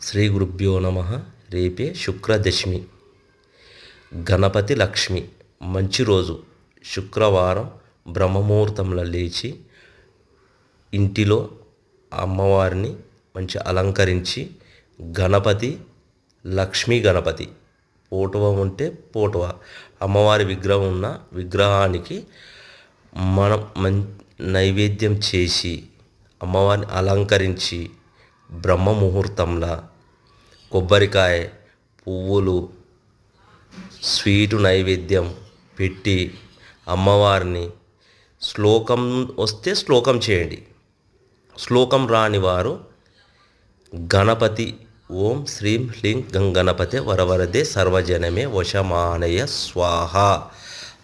శ్రీ గురుభ్యో నమ. రేపే శుక్రదశమి, గణపతి లక్ష్మి. మంచి రోజు శుక్రవారం. బ్రహ్మముహూర్తంలో లేచి ఇంటిలో అమ్మవారిని మంచి అలంకరించి గణపతి, లక్ష్మీ గణపతి పోటువ ఉంటే పోటువ, అమ్మవారి విగ్రహం ఉన్న విగ్రహానికి మనం నైవేద్యం చేసి అమ్మవారిని అలంకరించి బ్రహ్మ ముహూర్తంలో కొబ్బరికాయ, పువ్వులు, స్వీటు నైవేద్యం పెట్టి అమ్మవారిని శ్లోకం వస్తే శ్లోకం చేయండి. శ్లోకం రాని వారు గణపతి ఓం శ్రీం హ్లీం గంగణపతే వరవరదే సర్వజనమే వశమానయ స్వాహ.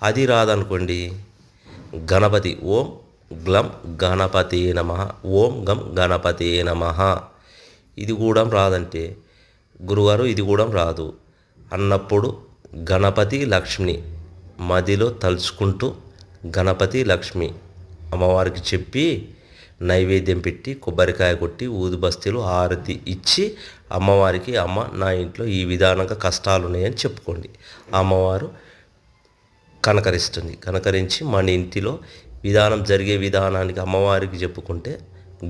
అది రాదనుకోండి, గణపతి ఓం గ్లం గణపతే నమః, ఓం గం గణపతే నమః. ఇది కూడా రాదంటే, గురుగారు ఇది కూడా రాదు అన్నప్పుడు గణపతి లక్ష్మిని మదిలో తలుచుకుంటూ గణపతి లక్ష్మి అమ్మవారికి చెప్పి నైవేద్యం పెట్టి కొబ్బరికాయ కొట్టి ఊది బస్తీలు హారతి ఇచ్చి అమ్మవారికి అమ్మ నా ఇంట్లో ఈ విధానంగా కష్టాలు ఉన్నాయని చెప్పుకోండి. అమ్మవారు కనకరించి మన ఇంటిలో విధానం జరిగే విధానానికి అమ్మవారికి చెప్పుకుంటే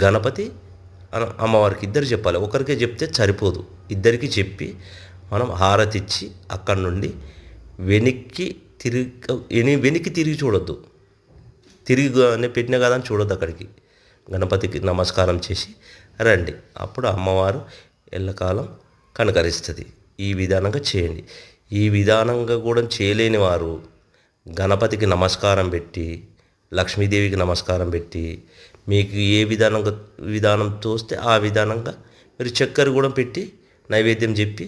గణపతి అమ్మవారికి ఇద్దరు చెప్పాలి. ఒకరికే చెప్తే సరిపోదు, ఇద్దరికి చెప్పి మనం హారతి ఇచ్చి అక్కడి నుండి వెనక్కి తిరిగి చూడొద్దు. తిరిగి పెట్టిన కదా అని చూడొద్దు. అక్కడికి గణపతికి నమస్కారం చేసి రండి. అప్పుడు అమ్మవారు ఎల్లకాలం కనకరిస్తుంది. ఈ విధానంగా చేయండి. ఈ విధానంగా కూడా చేయలేని వారు గణపతికి నమస్కారం పెట్టి, లక్ష్మీదేవికి నమస్కారం పెట్టి, మీకు ఏ విధానం తోస్తే ఆ విధానంగా మీరు చక్కెర కూడా పెట్టి నైవేద్యం చెప్పి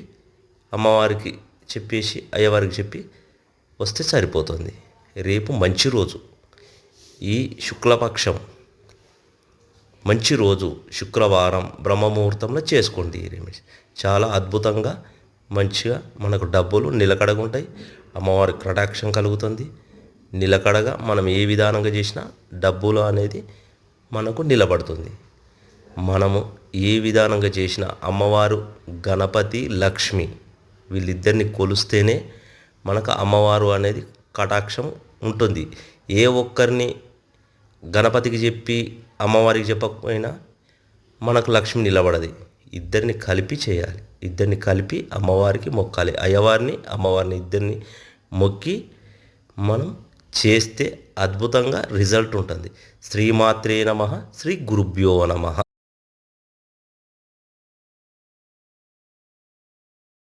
అమ్మవారికి చెప్పేసి అయ్యవారికి చెప్పి వస్తే సరిపోతుంది. రేపు మంచి రోజు, ఈ శుక్లపక్షం మంచి రోజు శుక్రవారం బ్రహ్మముహూర్తంలో చేసుకోండి. చాలా అద్భుతంగా మంచిగా మనకు డబ్బులు నిలకడగా ఉంటాయి. అమ్మవారికి కటాక్షం కలుగుతుంది. నిలకడగా మనం ఏ విధానంగా చేసినా డబ్బులు అనేది మనకు నిలబడుతుంది. మనము ఏ విధానంగా చేసినా అమ్మవారు గణపతి లక్ష్మి వీళ్ళిద్దరిని కొలుస్తేనే మనకు అమ్మవారు అనేది కటాక్షం ఉంటుంది. ఏ ఒక్కరిని గణపతికి చెప్పి అమ్మవారికి చెప్పకపోయినా మనకు లక్ష్మి నిలబడది. ఇద్దరిని కలిపి చేయాలి. ఇద్దరిని కలిపి అమ్మవారికి మొక్కాలి. అయ్యవారిని అమ్మవారిని ఇద్దరిని మొక్కి మనం చేస్తే అద్భుతంగా రిజల్ట్ ఉంటుంది. శ్రీమాత్రే నమః. శ్రీ గురుభ్యో నమః.